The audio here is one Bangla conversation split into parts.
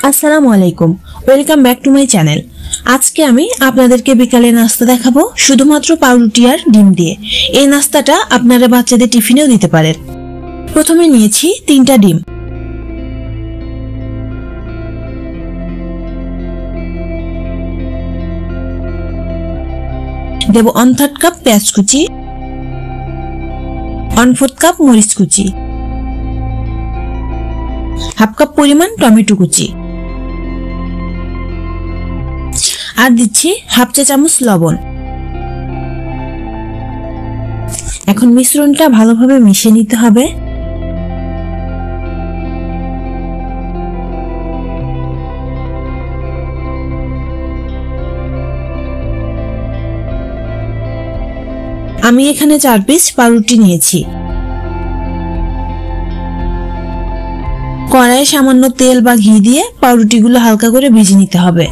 আসসালামু আলাইকুম, welcome back to my channel. আজকে আমি আপনাদেরকে বিকালে নাস্তা দেখাবো শুধুমাত্র পাউরুটি আর ডিম দিয়ে। এই নাস্তাটা আপনারা বাচ্চাদের টিফিনেও দিতে পারেন। প্রথমে নিয়েছি 3টা ডিম, দেব 1/3 কাপ পেঁয়াজ কুচি, 1/4 কাপ মরিচ কুচি, হাফ কাপ পরিমাণ টমেটো কুচি, আর দিচ্ছি হাফ চা চামচ লবণ। এখন মিশ্রণটা ভালোভাবে মিশিয়ে নিতে হবে। আমি এখানে 4 পিস পাউরুটি নিয়েছি। কড়াইয়ে সামান্য তেল বা ঘি দিয়ে পাউরুটিগুলো হালকা করে ভেজে নিতে হবে।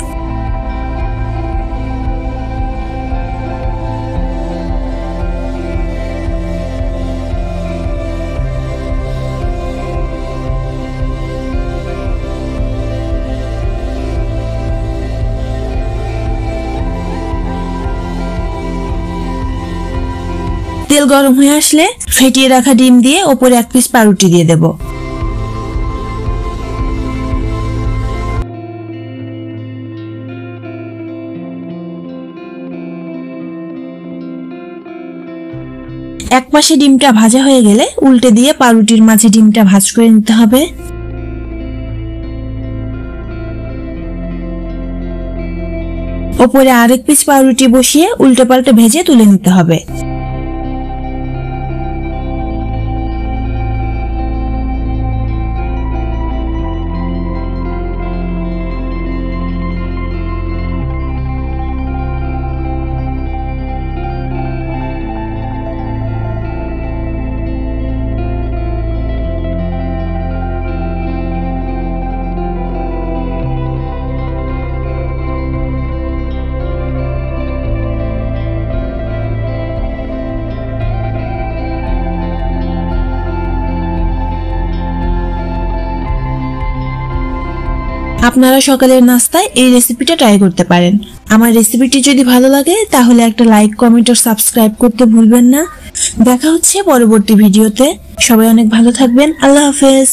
তেল গরম হয়ে আসলে ফেটিয়ে রাখা ডিম দিয়ে ওপরে 1 পিস পাউরুটি দিয়ে দেব। এক পাশে ডিমটা ভাজা হয়ে গেলে উল্টে দিয়ে পাউরুটির মাঝে ডিমটা ভাজ করে নিতে হবে। ওপরে আরেক পিস পাউরুটি বসিয়ে উল্টে পাল্টে ভেজে তুলে নিতে হবে। আপনারা সকালের নাস্তায় এই রেসিপিটা ট্রাই করতে পারেন। আমার রেসিপিটি যদি ভালো লাগে তাহলে একটা লাইক, কমেন্ট ও সাবস্ক্রাইব করতে ভুলবেন না। দেখা হচ্ছে পরবর্তী ভিডিওতে। সবাই অনেক ভালো থাকবেন। আল্লাহ হাফেজ।